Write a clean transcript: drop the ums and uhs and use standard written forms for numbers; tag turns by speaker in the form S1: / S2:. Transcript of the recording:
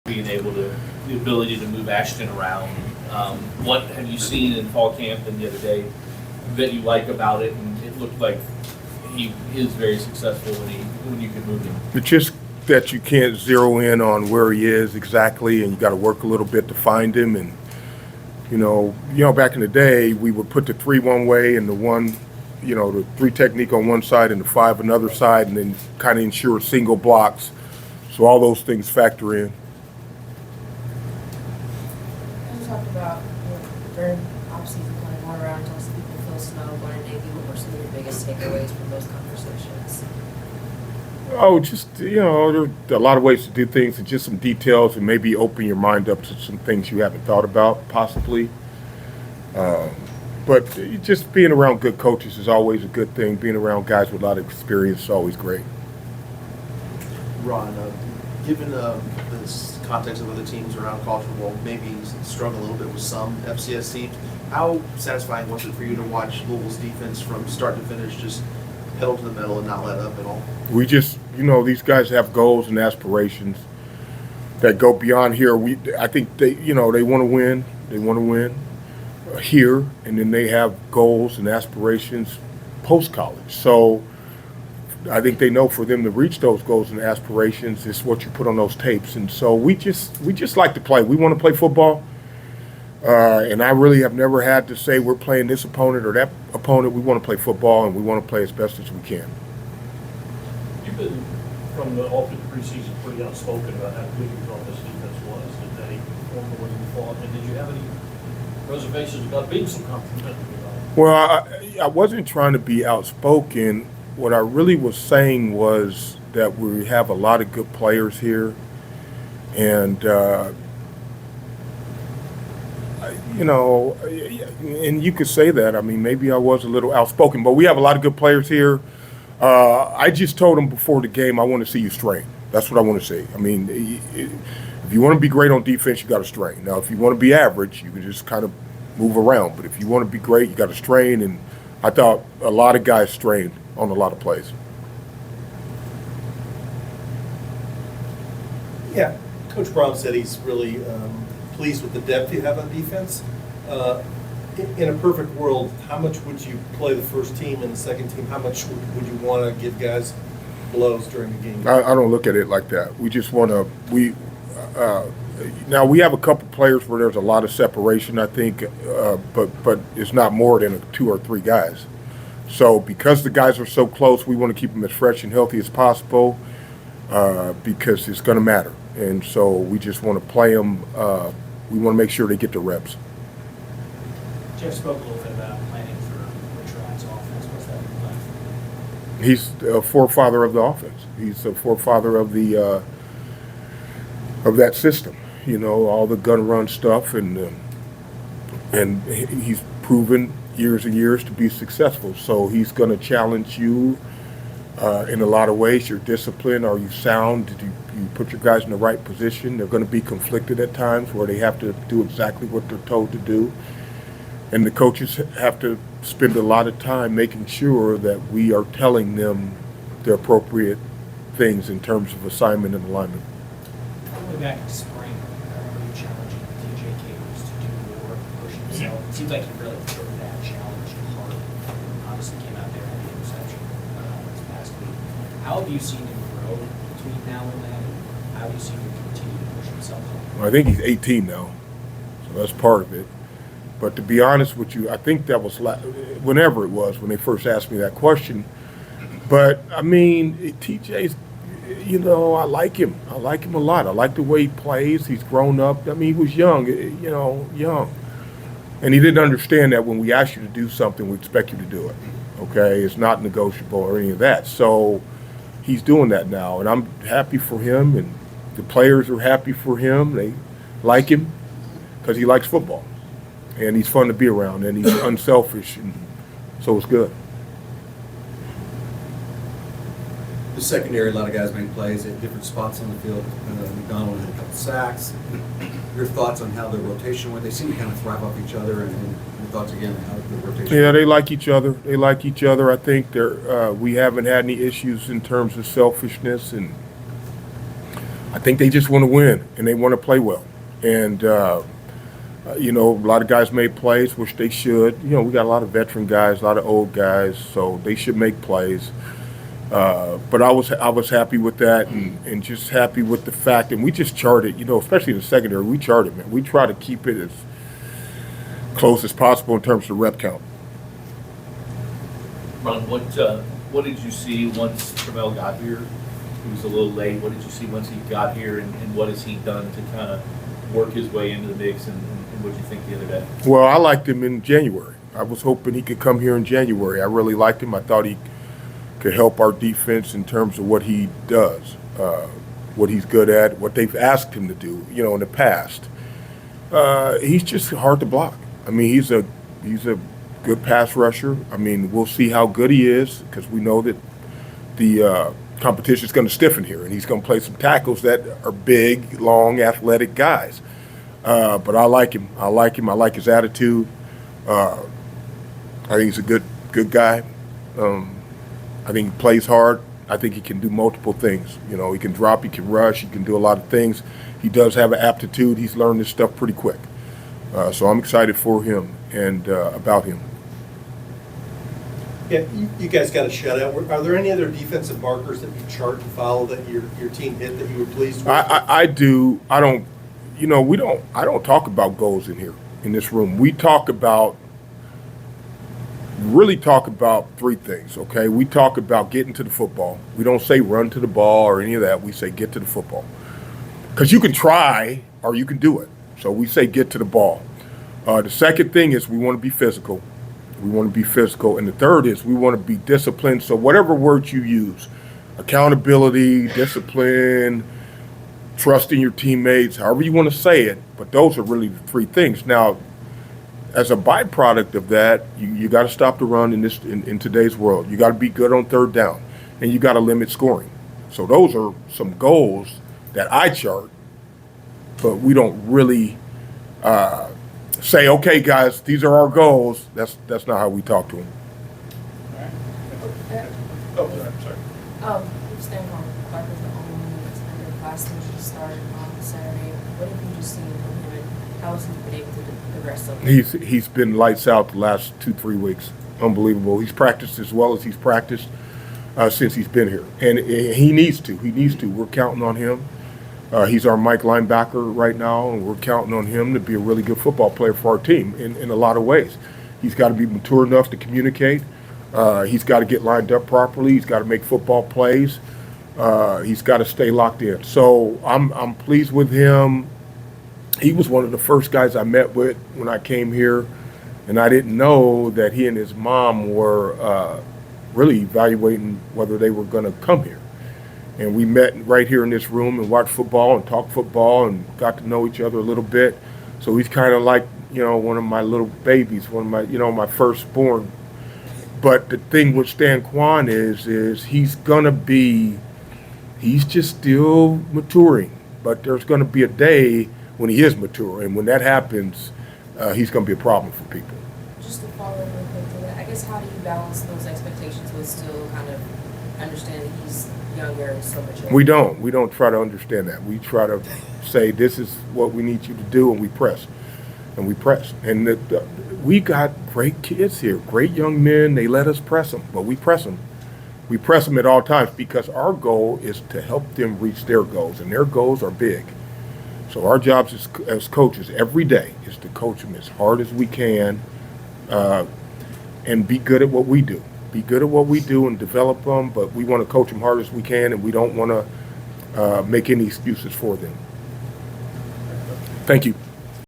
S1: being able to, the ability to move Ashton around. What have you seen in fall camp and the other day that you like about it? And it looked like he is very successful when you can move him.
S2: It's just that you can't zero in on where he is exactly, and you got to work a little bit to find him. And you know, back in the day, we would put the 3 one way and the 1, the 3 technique on one side and the 5 another side, and then kind of ensure single blocks. So all those things factor in.
S3: You talked about during off-season kind of going around talking to people, Phil Snow, going to Navy. What were some of your biggest takeaways from those conversations?
S2: Oh, just, there are a lot of ways to do things, and just some details, and maybe open your mind up to some things you haven't thought about, possibly. But just being around good coaches is always a good thing. Being around guys with a lot of experience is always great.
S4: Ron, given the context of other teams around college football, maybe struggle a little bit with some FCS teams, how satisfying was it for you to watch Louisville's defense from start to finish just pedal to the metal and not let up at all?
S2: We just, these guys have goals and aspirations that go beyond here. I think they want to win. They want to win here, and then they have goals and aspirations post-college. So I think they know for them to reach those goals and aspirations is what you put on those tapes. And so we just like to play. We want to play football. And I really have never had to say we're playing this opponent or that opponent. We want to play football, and we want to play as best as we can.
S5: You've been, from all through the preseason, pretty outspoken about how good you thought this defense was. Did they perform the way you thought? And did you have any reservations about being so complimentary about it?
S2: Well, I wasn't trying to be outspoken. What I really was saying was that we have a lot of good players here, and and you could say that. I mean, maybe I was a little outspoken, but we have a lot of good players here. I just told them before the game, I want to see you strain. That's what I want to see. I mean, if you want to be great on defense, you got to strain. Now, if you want to be average, you can just kind of move around. But if you want to be great, you got to strain. And I thought a lot of guys strained on a lot of plays.
S6: Yeah, Coach Brown said he's really pleased with the depth you have on defense. In a perfect world, how much would you play the first team and the second team? How much would you want to give guys blows during the game?
S2: I don't look at it like that. We just want to now we have a couple players where there's a lot of separation, I think, but it's not more than 2 or 3 guys. So because the guys are so close, we want to keep them as fresh and healthy as possible because it's going to matter. And so we just want to play them. We want to make sure they get the reps.
S7: Jeff spoke a little bit about planning for Rich Ryan's offense. What's that look like?
S2: He's a forefather of the offense. He's a forefather of the of that system. All the gun run stuff, and he's proven years and years to be successful. So he's going to challenge you in a lot of ways. Your discipline, are you sound? Did you put your guys in the right position? They're going to be conflicted at times where they have to do exactly what they're told to do. And the coaches have to spend a lot of time making sure that we are telling them the appropriate things in terms of assignment and alignment.
S7: Going back in spring, are you challenging DJ Capers to do more, push himself? It seems like he really took that challenge to heart. Obviously came out there and had the interception this past week. How have you seen him grow between now and then? And how have you seen him continue to push himself?
S2: I think he's 18 now, so that's part of it. But to be honest with you, I think that was whenever it was when they first asked me that question. But I mean, TJ's, I like him. I like him a lot. I like the way he plays. He's grown up. I mean, he was young, young. And he didn't understand that when we ask you to do something, we expect you to do it. Okay? It's not negotiable or any of that. So he's doing that now, and I'm happy for him, and the players are happy for him. They like him because he likes football. And he's fun to be around, and he's unselfish, and so it's good.
S8: The secondary, a lot of guys make plays at different spots on the field. McDonald had a couple sacks. Your thoughts on how the rotation went? They seem to kind of thrive off each other, and your thoughts again how the rotation.
S2: Yeah, they like each other. I think we haven't had any issues in terms of selfishness, and I think they just want to win and they want to play well. And, you know, a lot of guys made plays, which they should. You know, we got a lot of veteran guys, a lot of old guys, so they should make plays. But I was happy with that and just happy with the fact, and we just charted, you know, especially in the secondary, we charted, man. We try to keep it as close as possible in terms of rep count.
S1: Ron, what did you see once Travell got here? He was a little late. What did you see once he got here, and what has he done to kind of work his way into the mix, and what did you think the other day?
S2: Well, I liked him in January. I was hoping he could come here in January. I really liked him. I thought he could help our defense in terms of what he does, what he's good at, what they've asked him to do, you know, in the past. He's just hard to block. I mean, he's a good pass rusher. I mean, we'll see how good he is because we know that the competition is going to stiffen here, and he's going to play some tackles that are big, long, athletic guys. But I like him. I like his attitude. I think he's a good guy. I think he plays hard. I think he can do multiple things. You know, he can drop, he can rush, he can do a lot of things. He does have an aptitude. He's learned this stuff pretty quick. So I'm excited for him and about him.
S6: Yeah, you guys got a shutout. Are there any other defensive markers that you chart and follow that your team hit that you were pleased with?
S2: I do. I don't. You know, I don't talk about goals in here in this room. We really talk about three things. Okay, we talk about getting to the football. We don't say run to the ball or any of that. We say get to the football because you can try or you can do it. So we say get to the ball. The second thing is we want to be physical. We want to be physical. And the third is we want to be disciplined. So whatever words you use, accountability, discipline, trusting your teammates, however you want to say it, but those are really the three things. Now, as a byproduct of that, you got to stop the run in today's world. You got to be good on third down, and you got to limit scoring. So those are some goals that I chart, but we don't really say, okay, guys, these are our goals. That's not how we talk to them.
S5: Oh, I'm sorry.
S3: Stan Clark was the only underclassman to start on Saturday. What have you just seen from him, and how has he been able to progress so far?
S2: He's been lights out the last 2-3 weeks. Unbelievable. He's practiced as well as he's practiced since he's been here, and he needs to. We're counting on him. He's our Mike linebacker right now, and we're counting on him to be a really good football player for our team in a lot of ways. He's got to be mature enough to communicate. He's got to get lined up properly. He's got to make football plays. He's got to stay locked in. So I'm pleased with him. He was one of the first guys I met with when I came here, and I didn't know that he and his mom were really evaluating whether they were going to come here. And we met right here in this room and watched football and talked football and got to know each other a little bit. So he's kind of like, you know, one of my little babies, one of my, you know, my firstborn. But the thing with Stan Quan is he's just still maturing. But there's going to be a day when he is mature, and when that happens, he's going to be a problem for people.
S3: Just to follow up real quick to that, I guess how do you balance those expectations with still kind of understanding he's younger and so mature?
S2: We don't try to understand that. We try to say this is what we need you to do, and we press. And we got great kids here, great young men. They let us press them, but we press them. We press them at all times because our goal is to help them reach their goals, and their goals are big. So our jobs as coaches every day is to coach them as hard as we can and be good at what we do. Be good at what we do and develop them, but we want to coach them hard as we can, and we don't want to make any excuses for them. Thank you.